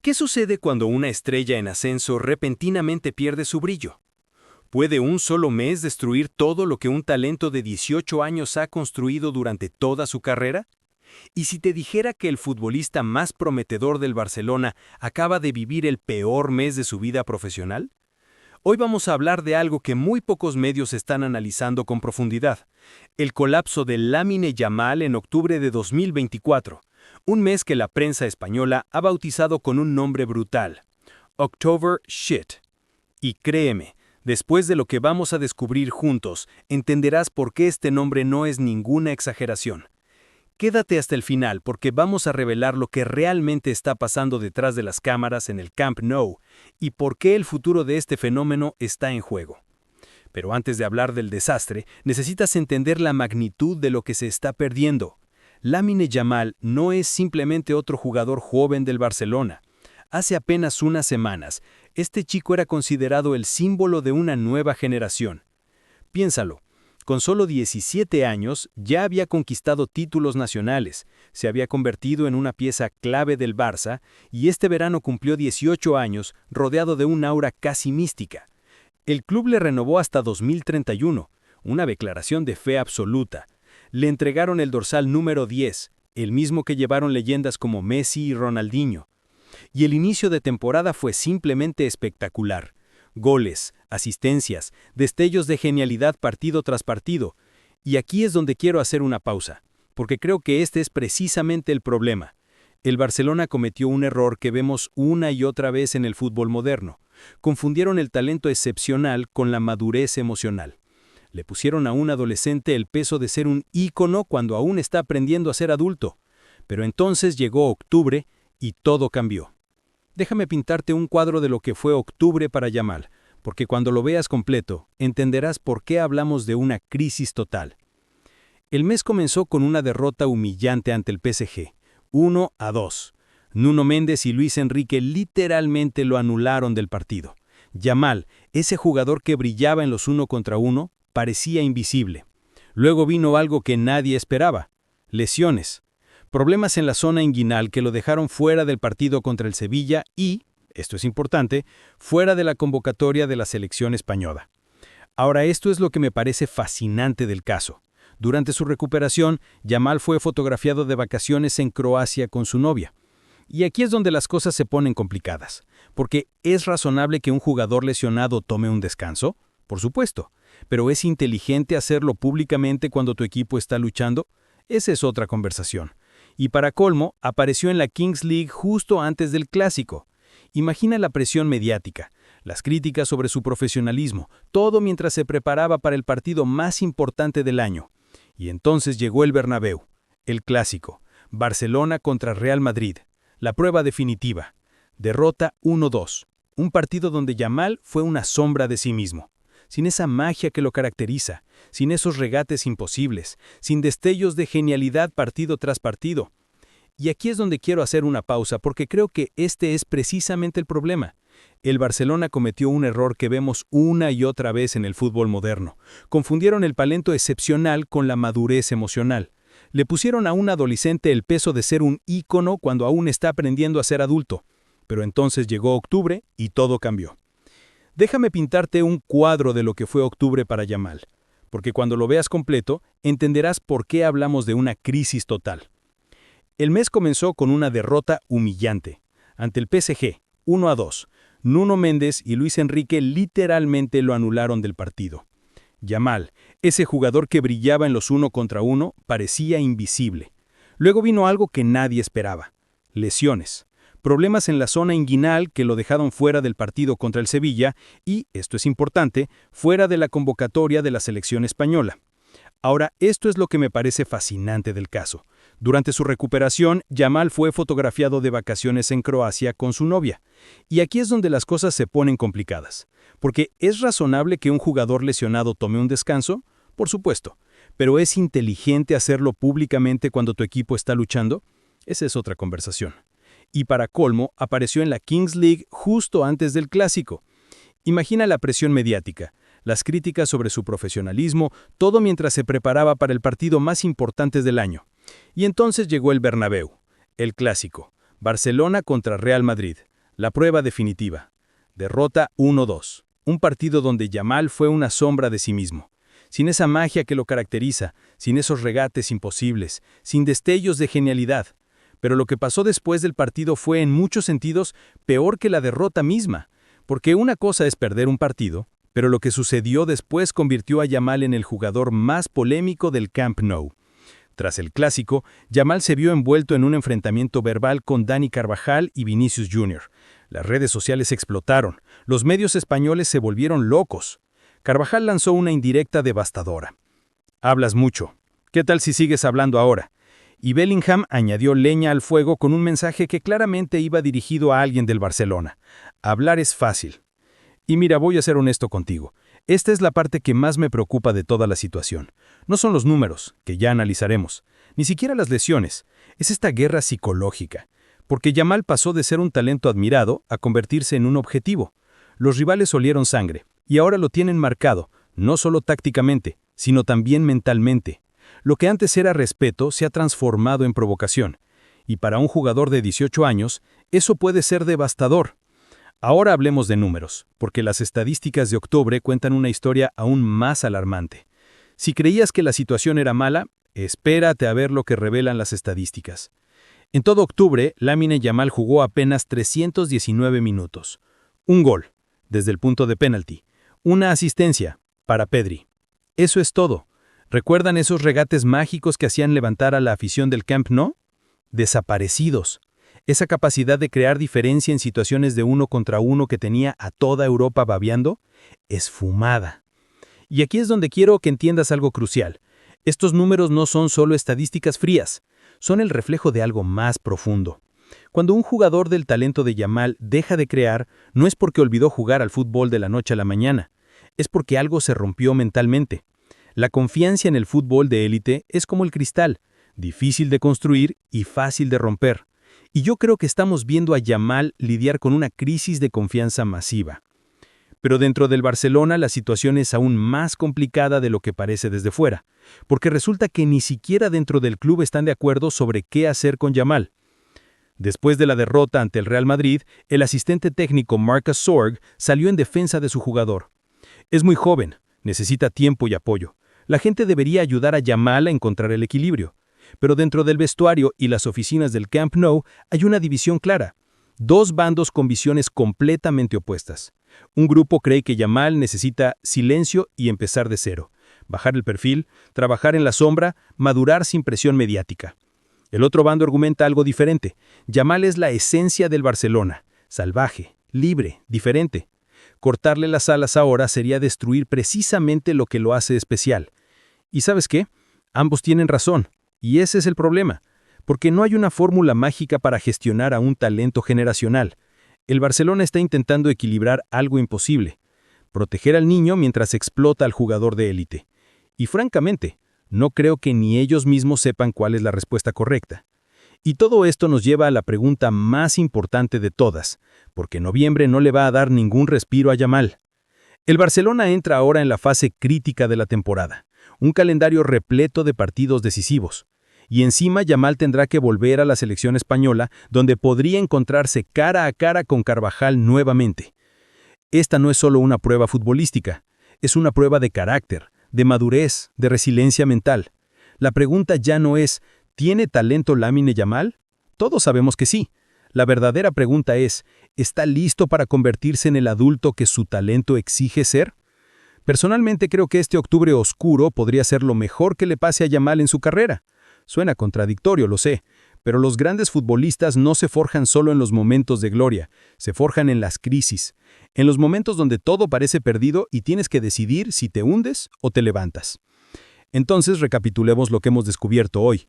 ¿Qué sucede cuando una estrella en ascenso repentinamente pierde su brillo? ¿Puede un solo mes destruir todo lo que un talento de 18 años ha construido durante toda su carrera? ¿Y si te dijera que el futbolista más prometedor del Barcelona acaba de vivir el peor mes de su vida profesional? Hoy vamos a hablar de algo que muy pocos medios están analizando con profundidad: el colapso de Lamine Yamal en octubre de 2024, un mes que la prensa española ha bautizado con un nombre brutal: October Shit. Y créeme, después de lo que vamos a descubrir juntos, entenderás por qué este nombre no es ninguna exageración. Quédate hasta el final porque vamos a revelar lo que realmente está pasando detrás de las cámaras en el Camp Nou y por qué el futuro de este fenómeno está en juego. Pero antes de hablar del desastre, necesitas entender la magnitud de lo que se está perdiendo. Lamine Yamal no es simplemente otro jugador joven del Barcelona. Hace apenas unas semanas, este chico era considerado el símbolo de una nueva generación. Piénsalo. Con solo 17 años ya había conquistado títulos nacionales, se había convertido en una pieza clave del Barça y este verano cumplió 18 años rodeado de un aura casi mística. El club le renovó hasta 2031, una declaración de fe absoluta. Le entregaron el dorsal número 10, el mismo que llevaron leyendas como Messi y Ronaldinho. Y el inicio de temporada fue simplemente espectacular. Goles, asistencias, destellos de genialidad partido tras partido. Y aquí es donde quiero hacer una pausa, porque creo que este es precisamente el problema. El Barcelona cometió un error que vemos una y otra vez en el fútbol moderno. Confundieron el talento excepcional con la madurez emocional. Le pusieron a un adolescente el peso de ser un ícono cuando aún está aprendiendo a ser adulto. Pero entonces llegó octubre y todo cambió. Déjame pintarte un cuadro de lo que fue octubre para Yamal, porque cuando lo veas completo, entenderás por qué hablamos de una crisis total. El mes comenzó con una derrota humillante ante el PSG, 1-2. Nuno Méndez y Luis Enrique literalmente lo anularon del partido. Yamal, ese jugador que brillaba en los 1 contra 1, parecía invisible. Luego vino algo que nadie esperaba: lesiones. Problemas en la zona inguinal que lo dejaron fuera del partido contra el Sevilla y, esto es importante, fuera de la convocatoria de la selección española. Ahora, esto es lo que me parece fascinante del caso. Durante su recuperación, Yamal fue fotografiado de vacaciones en Croacia con su novia. Y aquí es donde las cosas se ponen complicadas, porque ¿es razonable que un jugador lesionado tome un descanso? Por supuesto, pero ¿es inteligente hacerlo públicamente cuando tu equipo está luchando? Esa es otra conversación. Y para colmo, apareció en la Kings League justo antes del Clásico. Imagina la presión mediática, las críticas sobre su profesionalismo, todo mientras se preparaba para el partido más importante del año. Y entonces llegó el Bernabéu, el Clásico, Barcelona contra Real Madrid, la prueba definitiva. Derrota 1-2, un partido donde Yamal fue una sombra de sí mismo. Sin esa magia que lo caracteriza, sin esos regates imposibles, sin destellos de genialidad partido tras partido. Y aquí es donde quiero hacer una pausa porque creo que este es precisamente el problema. El Barcelona cometió un error que vemos una y otra vez en el fútbol moderno. Confundieron el talento excepcional con la madurez emocional. Le pusieron a un adolescente el peso de ser un ícono cuando aún está aprendiendo a ser adulto. Pero entonces llegó octubre y todo cambió. Déjame pintarte un cuadro de lo que fue octubre para Yamal, porque cuando lo veas completo, entenderás por qué hablamos de una crisis total. El mes comenzó con una derrota humillante. Ante el PSG, 1-2. Nuno Méndez y Luis Enrique literalmente lo anularon del partido. Yamal, ese jugador que brillaba en los 1 contra 1, parecía invisible. Luego vino algo que nadie esperaba: lesiones. Problemas en la zona inguinal que lo dejaron fuera del partido contra el Sevilla y, esto es importante, fuera de la convocatoria de la selección española. Ahora, esto es lo que me parece fascinante del caso. Durante su recuperación, Yamal fue fotografiado de vacaciones en Croacia con su novia. Y aquí es donde las cosas se ponen complicadas. Porque ¿es razonable que un jugador lesionado tome un descanso? Por supuesto. ¿Pero es inteligente hacerlo públicamente cuando tu equipo está luchando? Esa es otra conversación. Y para colmo, apareció en la Kings League justo antes del Clásico. Imagina la presión mediática, las críticas sobre su profesionalismo, todo mientras se preparaba para el partido más importante del año. Y entonces llegó el Bernabéu, el Clásico, Barcelona contra Real Madrid, La prueba definitiva. Derrota 1-2. Un partido donde Yamal fue una sombra de sí mismo. Sin esa magia que lo caracteriza, sin esos regates imposibles, sin destellos de genialidad. Pero lo que pasó después del partido fue en muchos sentidos peor que la derrota misma. Porque una cosa es perder un partido, pero lo que sucedió después convirtió a Yamal en el jugador más polémico del Camp Nou. Tras el clásico, Yamal se vio envuelto en un enfrentamiento verbal con Dani Carvajal y Vinicius Jr. Las redes sociales explotaron, los medios españoles se volvieron locos. Carvajal lanzó una indirecta devastadora. «Hablas mucho. ¿Qué tal si sigues hablando ahora?» Y Bellingham añadió leña al fuego con un mensaje que claramente iba dirigido a alguien del Barcelona. «Hablar es fácil». Y mira, voy a ser honesto contigo. Esta es la parte que más me preocupa de toda la situación. No son los números, que ya analizaremos, ni siquiera las lesiones. Es esta guerra psicológica. Porque Yamal pasó de ser un talento admirado a convertirse en un objetivo. Los rivales olieron sangre, y ahora lo tienen marcado, no solo tácticamente, sino también mentalmente. Lo que antes era respeto se ha transformado en provocación. Y para un jugador de 18 años, eso puede ser devastador. Ahora hablemos de números, porque las estadísticas de octubre cuentan una historia aún más alarmante. Si creías que la situación era mala, espérate a ver lo que revelan las estadísticas. En todo octubre, Lamine Yamal jugó apenas 319 minutos. Un gol, desde el punto de penalti. Una asistencia, para Pedri. Eso es todo. ¿Recuerdan esos regates mágicos que hacían levantar a la afición del Camp Nou? Desaparecidos. Esa capacidad de crear diferencia en situaciones de 1 contra 1 que tenía a toda Europa babeando, esfumada. Y aquí es donde quiero que entiendas algo crucial. Estos números no son solo estadísticas frías, son el reflejo de algo más profundo. Cuando un jugador del talento de Yamal deja de crear, no es porque olvidó jugar al fútbol de la noche a la mañana, es porque algo se rompió mentalmente. La confianza en el fútbol de élite es como el cristal, difícil de construir y fácil de romper. Y yo creo que estamos viendo a Yamal lidiar con una crisis de confianza masiva. Pero dentro del Barcelona la situación es aún más complicada de lo que parece desde fuera, porque resulta que ni siquiera dentro del club están de acuerdo sobre qué hacer con Yamal. Después de la derrota ante el Real Madrid, el asistente técnico Marcus Sorg salió en defensa de su jugador. Es muy joven, necesita tiempo y apoyo. La gente debería ayudar a Yamal a encontrar el equilibrio. Pero dentro del vestuario y las oficinas del Camp Nou hay una división clara. Dos bandos con visiones completamente opuestas. Un grupo cree que Yamal necesita silencio y empezar de cero. Bajar el perfil, trabajar en la sombra, madurar sin presión mediática. El otro bando argumenta algo diferente. Yamal es la esencia del Barcelona. Salvaje, libre, diferente. Cortarle las alas ahora sería destruir precisamente lo que lo hace especial. ¿Y sabes qué? Ambos tienen razón. Y ese es el problema, porque no hay una fórmula mágica para gestionar a un talento generacional. El Barcelona está intentando equilibrar algo imposible, proteger al niño mientras explota al jugador de élite. Y francamente, no creo que ni ellos mismos sepan cuál es la respuesta correcta. Y todo esto nos lleva a la pregunta más importante de todas, porque noviembre no le va a dar ningún respiro a Yamal. El Barcelona entra ahora en la fase crítica de la temporada, un calendario repleto de partidos decisivos. Y encima Yamal tendrá que volver a la selección española, donde podría encontrarse cara a cara con Carvajal nuevamente. Esta no es solo una prueba futbolística, es una prueba de carácter, de madurez, de resiliencia mental. La pregunta ya no es, ¿tiene talento Lamine Yamal? Todos sabemos que sí. La verdadera pregunta es, ¿está listo para convertirse en el adulto que su talento exige ser? Personalmente creo que este octubre oscuro podría ser lo mejor que le pase a Yamal en su carrera. Suena contradictorio, lo sé, pero los grandes futbolistas no se forjan solo en los momentos de gloria, se forjan en las crisis, en los momentos donde todo parece perdido y tienes que decidir si te hundes o te levantas. Entonces recapitulemos lo que hemos descubierto hoy.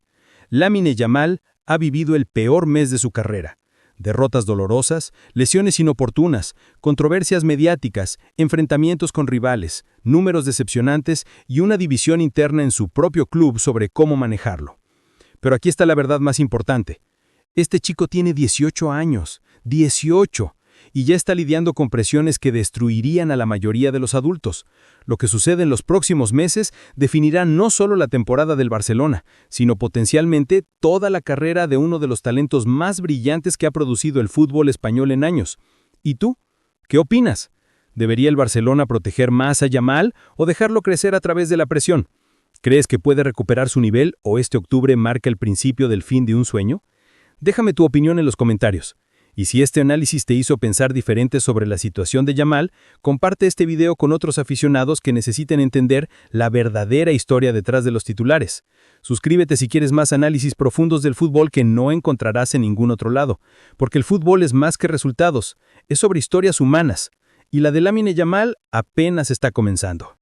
Lamine Yamal ha vivido el peor mes de su carrera. Derrotas dolorosas, lesiones inoportunas, controversias mediáticas, enfrentamientos con rivales, números decepcionantes y una división interna en su propio club sobre cómo manejarlo. Pero aquí está la verdad más importante. Este chico tiene 18 años, 18, y ya está lidiando con presiones que destruirían a la mayoría de los adultos. Lo que sucede en los próximos meses definirá no solo la temporada del Barcelona, sino potencialmente toda la carrera de uno de los talentos más brillantes que ha producido el fútbol español en años. ¿Y tú? ¿Qué opinas? ¿Debería el Barcelona proteger más a Yamal o dejarlo crecer a través de la presión? ¿Crees que puede recuperar su nivel o este octubre marca el principio del fin de un sueño? Déjame tu opinión en los comentarios. Y si este análisis te hizo pensar diferente sobre la situación de Yamal, comparte este video con otros aficionados que necesiten entender la verdadera historia detrás de los titulares. Suscríbete si quieres más análisis profundos del fútbol que no encontrarás en ningún otro lado, porque el fútbol es más que resultados, es sobre historias humanas, y la de Lamine Yamal apenas está comenzando.